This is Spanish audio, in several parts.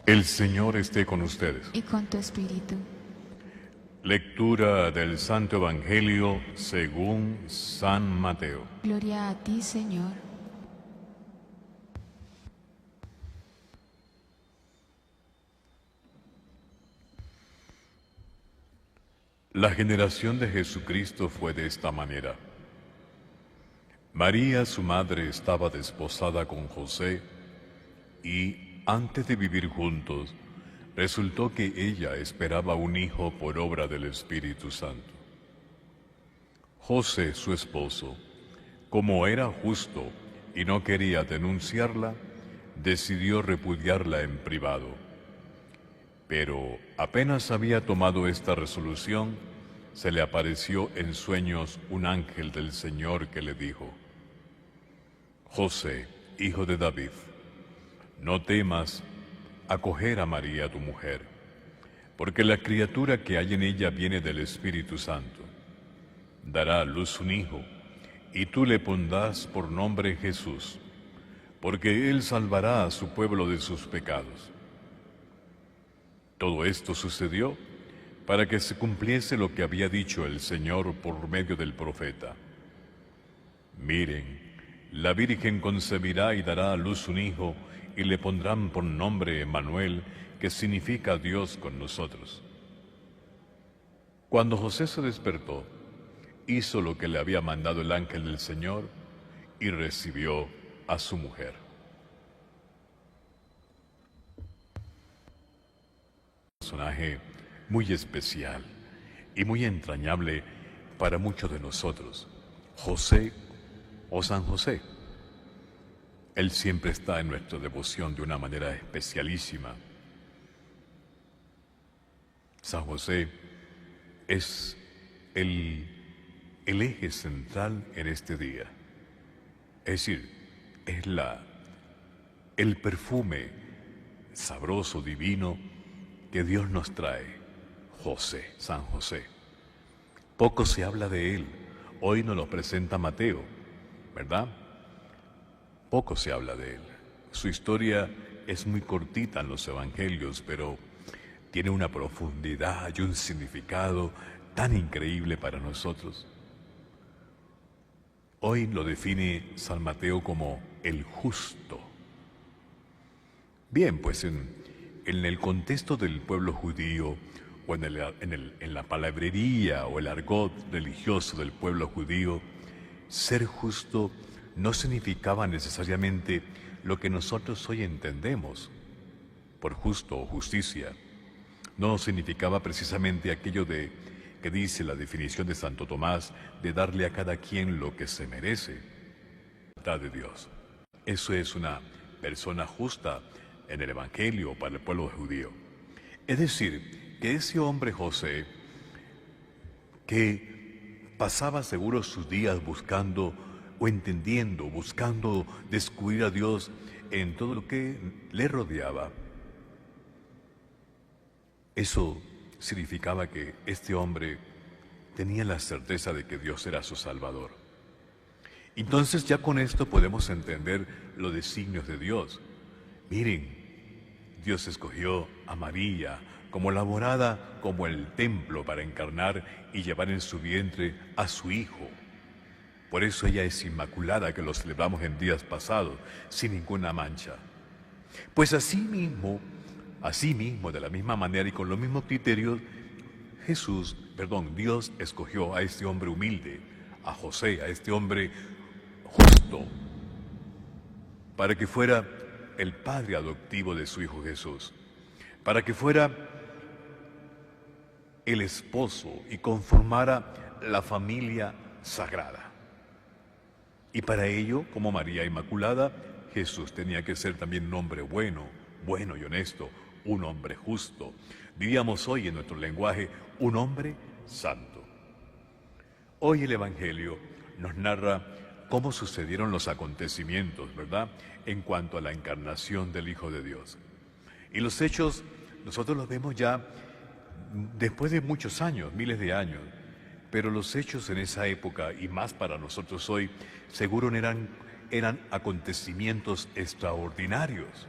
El Señor esté con ustedes. y con tu espíritu. Lectura del Santo Evangelio según San Mateo. Gloria a ti, Señor. La generación de Jesucristo fue de esta manera. María, su madre, estaba desposada con José y, antes de vivir juntos, resultó que ella esperaba un hijo por obra del Espíritu Santo. José, su esposo, como era justo y no quería denunciarla, decidió repudiarla en privado. Pero apenas había tomado esta resolución, se le apareció en sueños un ángel del Señor que le dijo: José, hijo de David, no temas acoger a María tu mujer, porque la criatura que hay en ella viene del Espíritu Santo. Dará a luz un hijo, y tú le pondrás por nombre Jesús, porque él salvará a su pueblo de sus pecados. Todo esto sucedió para que se cumpliese lo que había dicho el Señor por medio del profeta. Miren, la Virgen concebirá y dará a luz un hijo, y le pondrán por nombre Emmanuel, que significa Dios con nosotros. Cuando José se despertó, hizo lo que le había mandado el ángel del Señor y recibió a su mujer. Un personaje muy especial y muy entrañable para muchos de nosotros, José o San José. Él siempre está en nuestra devoción de una manera especialísima. San José es el eje central en este día. Es decir, es el perfume sabroso, divino, que Dios nos trae. José, San José. Poco se habla de él. Hoy nos lo presenta Mateo, ¿verdad? Poco se habla de él. Su historia es muy cortita en los evangelios, pero tiene una profundidad y un significado tan increíble para nosotros. Hoy lo define San Mateo como el justo. Bien, pues en el contexto del pueblo judío, o en la palabrería o el argot religioso del pueblo judío, ser justo no significaba necesariamente lo que nosotros hoy entendemos por justo o justicia. No significaba precisamente aquello que dice la definición de Santo Tomás, de darle a cada quien lo que se merece. La voluntad de Dios. Eso es una persona justa en el Evangelio para el pueblo judío. Es decir, que ese hombre José, que pasaba seguro sus días buscando o entendiendo, buscando descubrir a Dios en todo lo que le rodeaba, eso significaba que este hombre tenía la certeza de que Dios era su Salvador. Entonces ya con esto podemos entender los designios de Dios. Miren, Dios escogió a María como la morada, como el templo para encarnar y llevar en su vientre a su Hijo. Por eso ella es inmaculada, que lo celebramos en días pasados, sin ninguna mancha. Pues asimismo, de la misma manera y con los mismos criterios, Dios escogió a este hombre humilde, a José, a este hombre justo, para que fuera el padre adoptivo de su Hijo Jesús, para que fuera el esposo y conformara la familia sagrada. Y para ello, como María Inmaculada, Jesús tenía que ser también un hombre bueno y honesto, un hombre justo. Diríamos hoy en nuestro lenguaje, un hombre santo. Hoy el Evangelio nos narra cómo sucedieron los acontecimientos, ¿verdad?, en cuanto a la encarnación del Hijo de Dios. Y los hechos, nosotros los vemos ya después de muchos años, miles de años, pero los hechos en esa época, y más para nosotros hoy, seguro eran acontecimientos extraordinarios.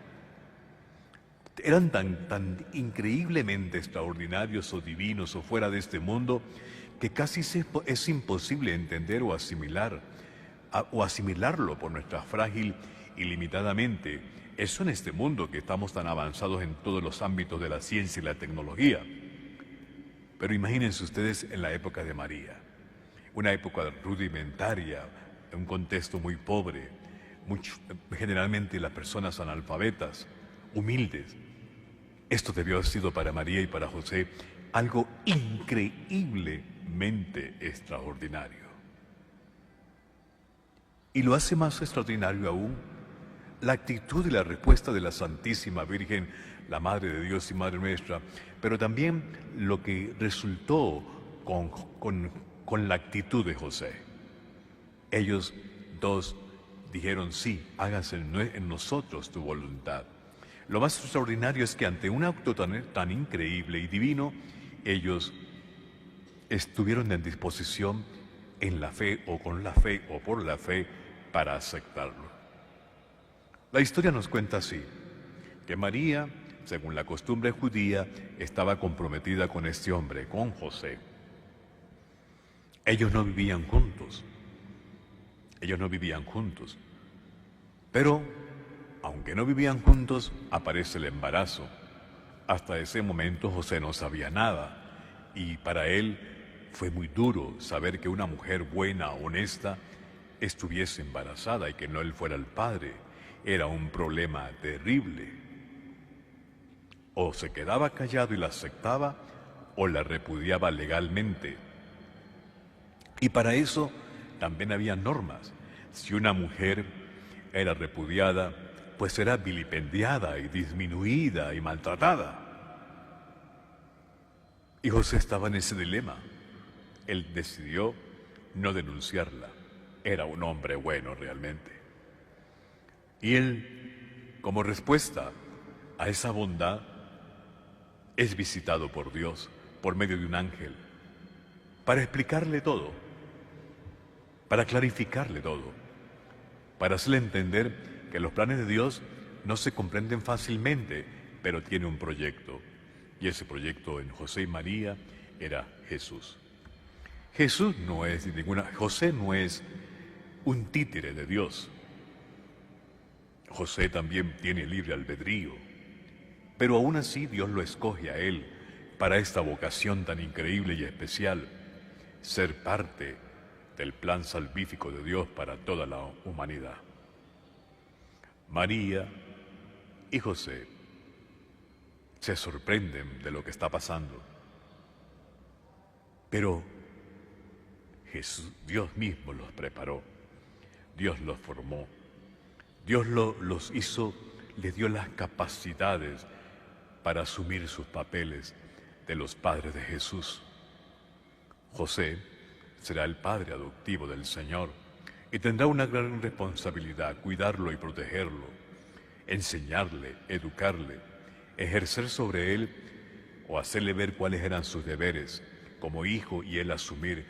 eran tan increíblemente extraordinarios o divinos o fuera de este mundo que casi es imposible entender o asimilarlo por nuestra frágil y limitadamente. Eso en este mundo que estamos tan avanzados en todos los ámbitos de la ciencia y la tecnología. Pero imagínense ustedes en la época de María, una época rudimentaria, un contexto muy pobre, generalmente las personas analfabetas, humildes. Esto debió haber sido para María y para José algo increíblemente extraordinario. Y lo hace más extraordinario aún la actitud y la respuesta de la Santísima Virgen, la Madre de Dios y Madre nuestra, pero también lo que resultó con la actitud de José. Ellos dos dijeron, sí, hágase en nosotros tu voluntad. Lo más extraordinario es que ante un acto tan increíble y divino, ellos estuvieron en disposición en la fe o con la fe o por la fe para aceptarlo. La historia nos cuenta así, que María, según la costumbre judía, estaba comprometida con este hombre, con José. Ellos no vivían juntos, pero aunque no vivían juntos, aparece el embarazo. Hasta ese momento José no sabía nada y para él fue muy duro saber que una mujer buena, honesta, estuviese embarazada y que no él fuera el padre. Era un problema terrible. O se quedaba callado y la aceptaba o la repudiaba legalmente. Y para eso también había normas. Si una mujer era repudiada, pues era vilipendiada y disminuida y maltratada. Y José estaba en ese dilema. Él decidió no denunciarla. Era un hombre bueno realmente. Y él, como respuesta a esa bondad, es visitado por Dios por medio de un ángel para explicarle todo, para clarificarle todo, para hacerle entender que los planes de Dios no se comprenden fácilmente, pero tiene un proyecto. Y ese proyecto en José y María era Jesús. José no es un títere de Dios. José también tiene libre albedrío, pero aún así Dios lo escoge a él para esta vocación tan increíble y especial, ser parte del plan salvífico de Dios para toda la humanidad. María y José se sorprenden de lo que está pasando, pero Dios mismo los preparó, Dios los formó, Dios los hizo, les dio las capacidades para asumir sus papeles de los padres de Jesús. José será el padre adoptivo del Señor y tendrá una gran responsabilidad, cuidarlo y protegerlo, enseñarle, educarle, ejercer sobre él o hacerle ver cuáles eran sus deberes como hijo y él asumir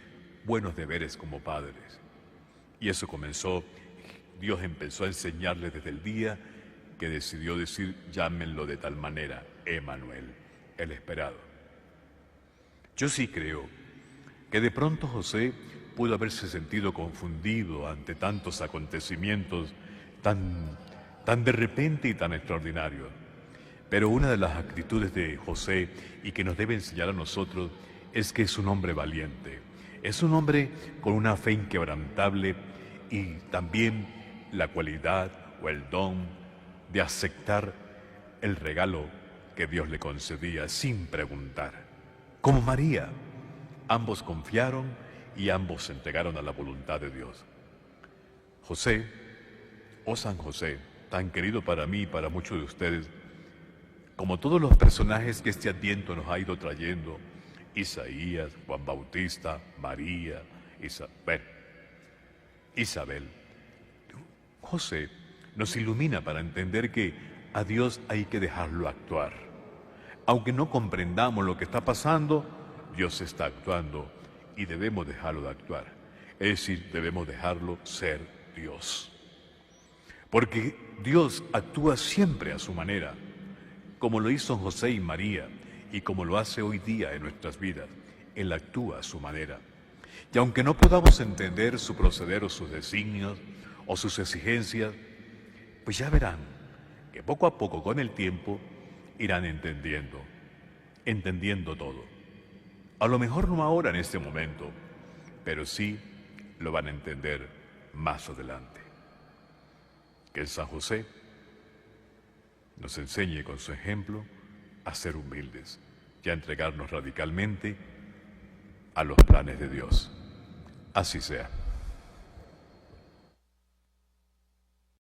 buenos deberes como padres. Y eso comenzó, Dios empezó a enseñarle desde el día que decidió decir, llámenlo de tal manera, Emmanuel, el esperado. Yo sí creo que de pronto José pudo haberse sentido confundido ante tantos acontecimientos tan de repente y tan extraordinarios. Pero una de las actitudes de José y que nos debe enseñar a nosotros es que es un hombre valiente. Es un hombre con una fe inquebrantable y también la cualidad o el don de aceptar el regalo que Dios le concedía sin preguntar. Como María, ambos confiaron y ambos se entregaron a la voluntad de Dios. José, oh San José, tan querido para mí y para muchos de ustedes, como todos los personajes que este Adviento nos ha ido trayendo, Isaías, Juan Bautista, María, Isabel, José nos ilumina para entender que a Dios hay que dejarlo actuar. Aunque no comprendamos lo que está pasando, Dios está actuando y debemos dejarlo de actuar. Es decir, debemos dejarlo ser Dios. Porque Dios actúa siempre a su manera. como lo hizo José y María, y como lo hace hoy día en nuestras vidas. Él actúa a su manera. Y aunque no podamos entender su proceder o sus designios o sus exigencias, pues ya verán que poco a poco con el tiempo irán entendiendo todo. A lo mejor no ahora en este momento, pero sí lo van a entender más adelante. Que San José nos enseñe con su ejemplo a ser humildes y a entregarnos radicalmente a los planes de Dios. Así sea.